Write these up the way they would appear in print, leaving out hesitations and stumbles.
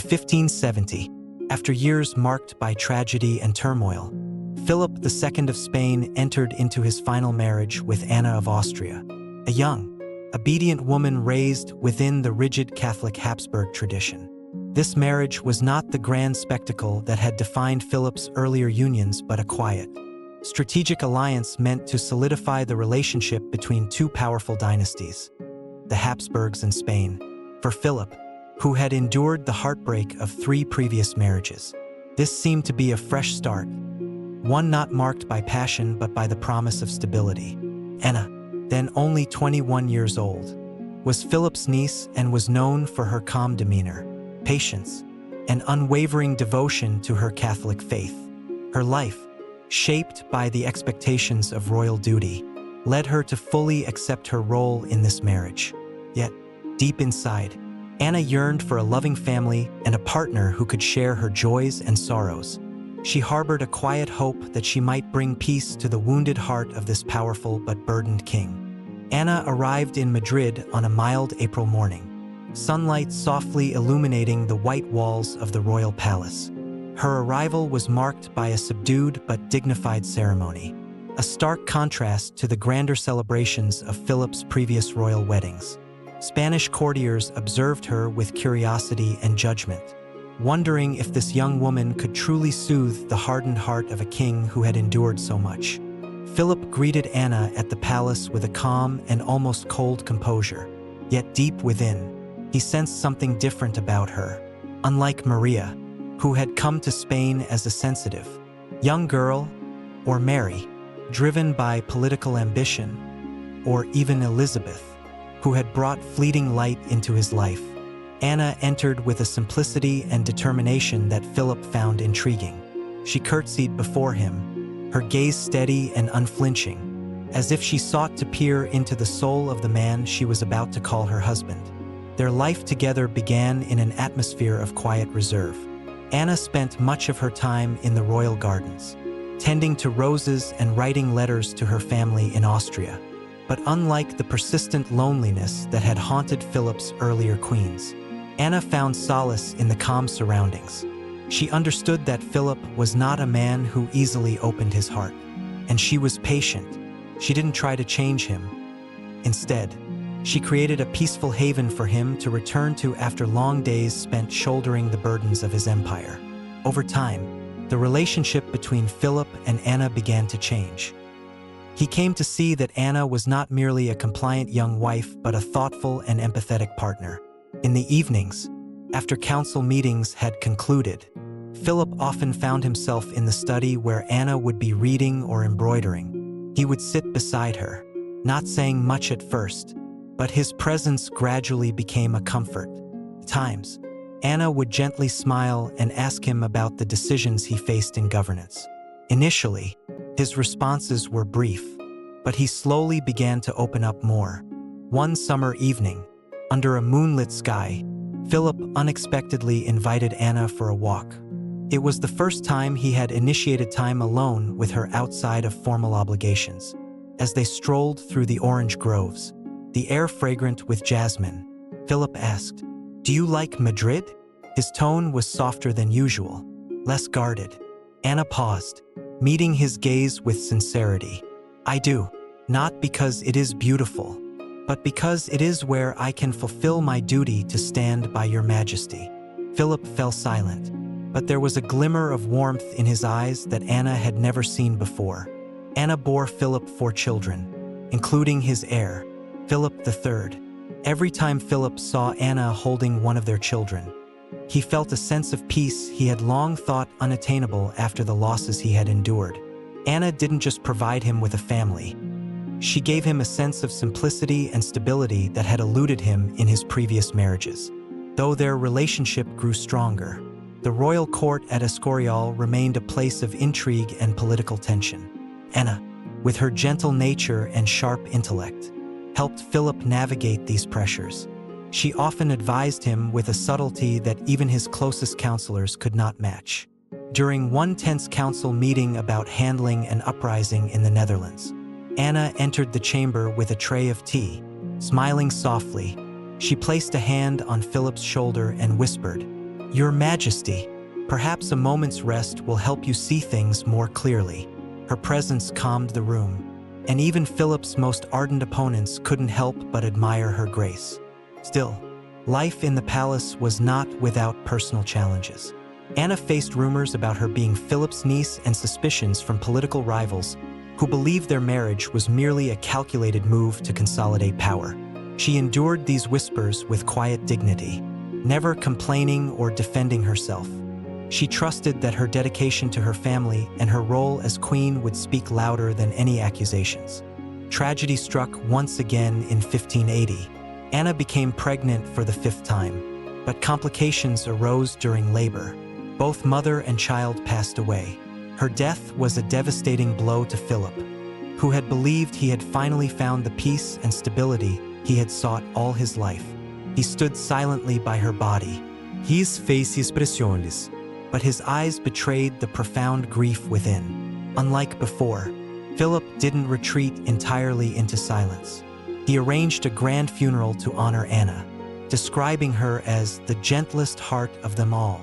1570, after years marked by tragedy and turmoil, Philip II of Spain entered into his final marriage with Anna of Austria, a young, obedient woman raised within the rigid Catholic Habsburg tradition. This marriage was not the grand spectacle that had defined Philip's earlier unions, but a quiet, strategic alliance meant to solidify the relationship between two powerful dynasties, the Habsburgs and Spain. For Philip, who had endured the heartbreak of 3 previous marriages, this seemed to be a fresh start, one not marked by passion but by the promise of stability. Anna, then only 21 years old, was Philip's niece and was known for her calm demeanor, patience, and unwavering devotion to her Catholic faith. Her life, shaped by the expectations of royal duty, led her to fully accept her role in this marriage. Yet, deep inside, Anna yearned for a loving family and a partner who could share her joys and sorrows. She harbored a quiet hope that she might bring peace to the wounded heart of this powerful but burdened king. Anna arrived in Madrid on a mild April morning, sunlight softly illuminating the white walls of the royal palace. Her arrival was marked by a subdued but dignified ceremony, a stark contrast to the grander celebrations of Philip's previous royal weddings. Spanish courtiers observed her with curiosity and judgment, wondering if this young woman could truly soothe the hardened heart of a king who had endured so much. Philip greeted Anna at the palace with a calm and almost cold composure, yet deep within, he sensed something different about her. Unlike Maria, who had come to Spain as a sensitive young girl, or Mary, driven by political ambition, or even Elisabeth, who had brought fleeting light into his life, Anna entered with a simplicity and determination that Philip found intriguing. She curtsied before him, her gaze steady and unflinching, as if she sought to peer into the soul of the man she was about to call her husband. Their life together began in an atmosphere of quiet reserve. Anna spent much of her time in the royal gardens, tending to roses and writing letters to her family in Austria. But unlike the persistent loneliness that had haunted Philip's earlier queens, Anna found solace in the calm surroundings. She understood that Philip was not a man who easily opened his heart, and she was patient. She didn't try to change him. Instead, she created a peaceful haven for him to return to after long days spent shouldering the burdens of his empire. Over time, the relationship between Philip and Anna began to change. He came to see that Anna was not merely a compliant young wife but a thoughtful and empathetic partner. In the evenings, after council meetings had concluded, Philip often found himself in the study where Anna would be reading or embroidering. He would sit beside her, not saying much at first, but his presence gradually became a comfort. At times, Anna would gently smile and ask him about the decisions he faced in governance. Initially, his responses were brief, but he slowly began to open up more. One summer evening, under a moonlit sky, Philip unexpectedly invited Anna for a walk. It was the first time he had initiated time alone with her outside of formal obligations. As they strolled through the orange groves, the air fragrant with jasmine, Philip asked, "Do you like Madrid?" His tone was softer than usual, less guarded. Anna paused, meeting his gaze with sincerity. "I do, not because it is beautiful, but because it is where I can fulfill my duty to stand by your majesty." Philip fell silent, but there was a glimmer of warmth in his eyes that Anna had never seen before. Anna bore Philip 4 children, including his heir, Philip III. Every time Philip saw Anna holding one of their children, he felt a sense of peace he had long thought unattainable after the losses he had endured. Anna didn't just provide him with a family. She gave him a sense of simplicity and stability that had eluded him in his previous marriages. Though their relationship grew stronger, the royal court at Escorial remained a place of intrigue and political tension. Anna, with her gentle nature and sharp intellect, helped Philip navigate these pressures. She often advised him with a subtlety that even his closest counselors could not match. During one tense council meeting about handling an uprising in the Netherlands, Anna entered the chamber with a tray of tea. Smiling softly, she placed a hand on Philip's shoulder and whispered, "Your Majesty, perhaps a moment's rest will help you see things more clearly." Her presence calmed the room, and even Philip's most ardent opponents couldn't help but admire her grace. Still, life in the palace was not without personal challenges. Anna faced rumors about her being Philip's niece and suspicions from political rivals who believed their marriage was merely a calculated move to consolidate power. She endured these whispers with quiet dignity, never complaining or defending herself. She trusted that her dedication to her family and her role as queen would speak louder than any accusations. Tragedy struck once again in 1580. Anna became pregnant for the 5th time, but complications arose during labor. Both mother and child passed away. Her death was a devastating blow to Philip, who had believed he had finally found the peace and stability he had sought all his life. He stood silently by her body. His face expressionless, but his eyes betrayed the profound grief within. Unlike before, Philip didn't retreat entirely into silence. He arranged a grand funeral to honor Anna, describing her as the gentlest heart of them all.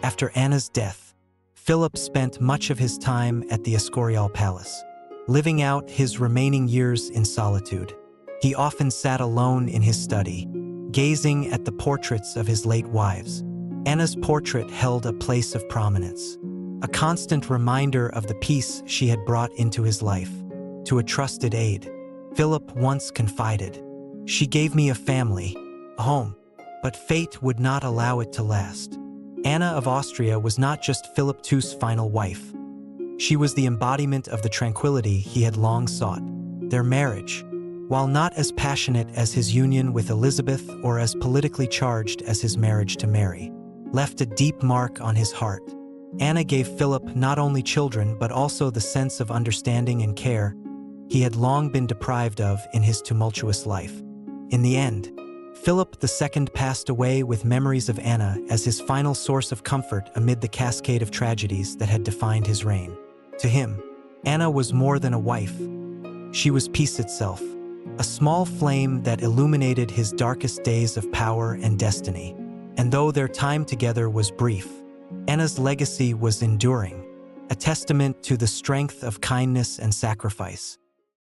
After Anna's death, Philip spent much of his time at the Escorial Palace, living out his remaining years in solitude. He often sat alone in his study, gazing at the portraits of his late wives. Anna's portrait held a place of prominence, a constant reminder of the peace she had brought into his life. To a trusted aide, Philip once confided, "She gave me a family, a home, but fate would not allow it to last." Anna of Austria was not just Philip II's final wife. She was the embodiment of the tranquility he had long sought. Their marriage, while not as passionate as his union with Elisabeth or as politically charged as his marriage to Mary, left a deep mark on his heart. Anna gave Philip not only children but also the sense of understanding and care he had long been deprived of in his tumultuous life. In the end, Philip II passed away with memories of Anna as his final source of comfort amid the cascade of tragedies that had defined his reign. To him, Anna was more than a wife. She was peace itself, a small flame that illuminated his darkest days of power and destiny. And though their time together was brief, Anna's legacy was enduring, a testament to the strength of kindness and sacrifice.